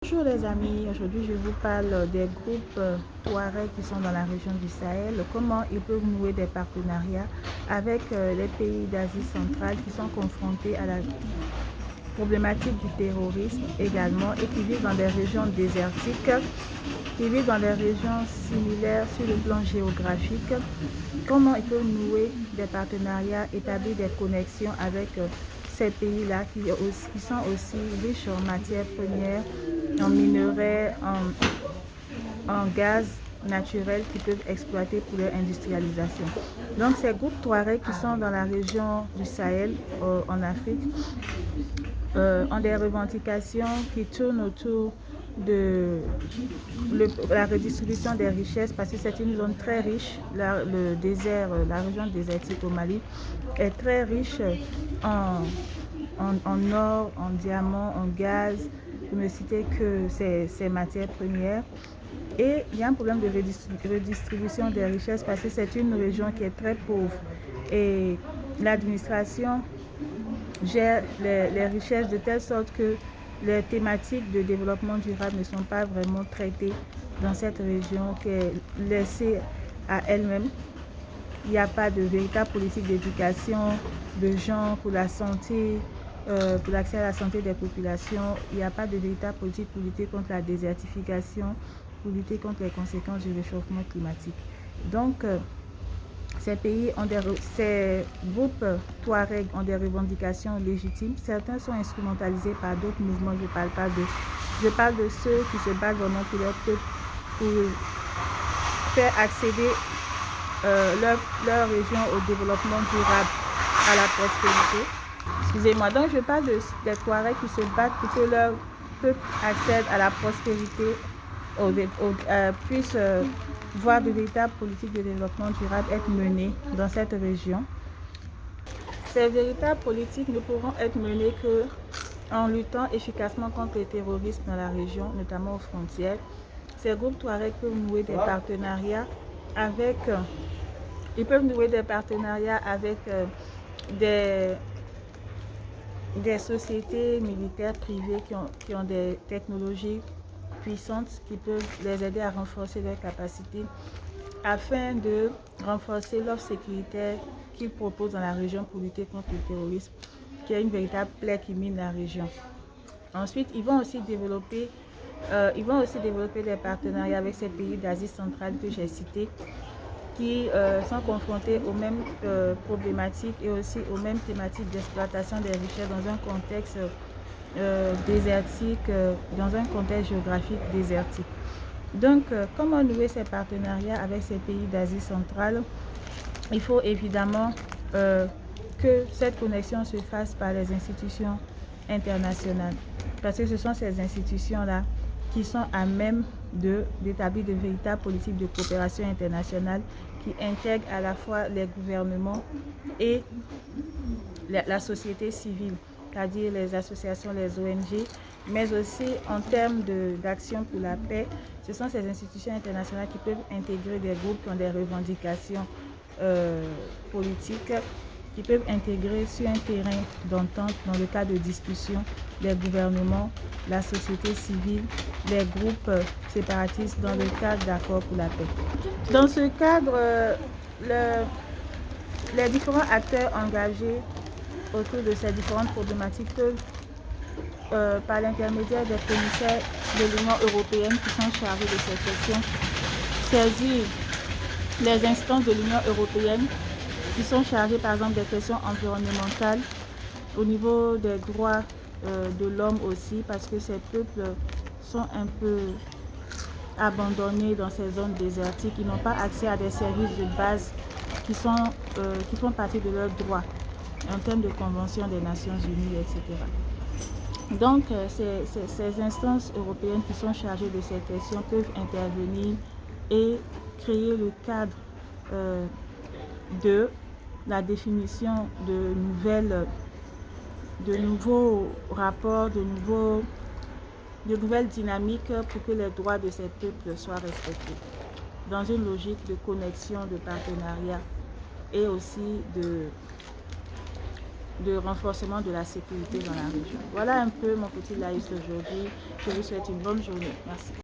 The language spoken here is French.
Bonjour les amis, aujourd'hui je vous parle des groupes Touareg qui sont dans la région du Sahel, comment ils peuvent nouer des partenariats avec les pays d'Asie centrale qui sont confrontés à la problématique du terrorisme également et qui vivent dans des régions désertiques, qui vivent dans des régions similaires sur le plan géographique, comment ils peuvent nouer des partenariats, établir des connexions avec ces pays-là qui sont aussi riches en matières premières, en minerais, en gaz naturel qu'ils peuvent exploiter pour leur industrialisation. Donc ces groupes Touareg qui sont dans la région du Sahel en Afrique ont des revendications qui tournent autour de la redistribution des richesses parce que c'est une zone très riche. Le désert, la région désertique au Mali est très riche en or, en diamants, en gaz, pour ne citer que ces matières premières. Et il y a un problème de redistribution des richesses parce que c'est une région qui est très pauvre et l'administration gère les richesses de telle sorte que les thématiques de développement durable ne sont pas vraiment traitées dans cette région qui est laissée à elle-même. Il n'y a pas de véritable politique d'éducation de genre pour la santé, pour l'accès à la santé des populations. Il n'y a pas de véritable politique pour lutter contre la désertification, pour lutter contre les conséquences du réchauffement climatique. Donc, ces groupes Touareg ont des revendications légitimes. Certains sont instrumentalisés par d'autres mouvements. Je parle de ceux qui se battent vraiment pour leur peuple, pour faire accéder leur région au développement durable, à la prospérité. Excusez-moi, donc je parle des Touaregs qui se battent pour que leur peuple accède à la prospérité, puisse voir de véritables politiques de développement durable être menées dans cette région. Ces véritables politiques ne pourront être menées qu'en luttant efficacement contre le terrorisme dans la région, notamment aux frontières. Ces groupes Touaregs peuvent nouer des partenariats avec des sociétés militaires privées qui ont des technologies puissantes qui peuvent les aider à renforcer leurs capacités afin de renforcer l'offre sécuritaire qu'ils proposent dans la région pour lutter contre le terrorisme, qui est une véritable plaie qui mine la région. Ensuite, ils vont aussi développer des partenariats avec ces pays d'Asie centrale que j'ai cités, qui sont confrontés aux mêmes problématiques et aussi aux mêmes thématiques d'exploitation des richesses dans un contexte désertique, dans un contexte géographique désertique. Donc, comment nouer ces partenariats avec ces pays d'Asie centrale? Il faut évidemment que cette connexion se fasse par les institutions internationales, parce que ce sont ces institutions-là qui sont à même d'établir de véritables politiques de coopération internationale qui intègrent à la fois les gouvernements et la société civile, c'est-à-dire les associations, les ONG, mais aussi en termes d'action pour la paix. Ce sont ces institutions internationales qui peuvent intégrer des groupes qui ont des revendications politiques, qui peuvent intégrer sur un terrain d'entente dans le cadre de discussion les gouvernements, la société civile, les groupes séparatistes dans le cadre d'accords pour la paix. Dans ce cadre, les différents acteurs engagés autour de ces différentes problématiques peuvent, par l'intermédiaire des commissaires de l'Union européenne qui sont chargés de ces questions, saisir les instances de l'Union européenne qui sont chargées par exemple des questions environnementales, au niveau des droits de l'homme aussi, parce que ces peuples sont un peu abandonnés dans ces zones désertiques, ils n'ont pas accès à des services de base qui font partie de leurs droits en termes de convention des Nations Unies, etc. Donc, ces instances européennes qui sont chargées de ces questions peuvent intervenir et créer le cadre de la définition de nouveaux rapports, de nouvelles dynamiques pour que les droits de ces peuples soient respectés, dans une logique de connexion, de partenariat et aussi de renforcement de la sécurité dans la région. Voilà un peu mon petit live d'aujourd'hui. Je vous souhaite une bonne journée. Merci.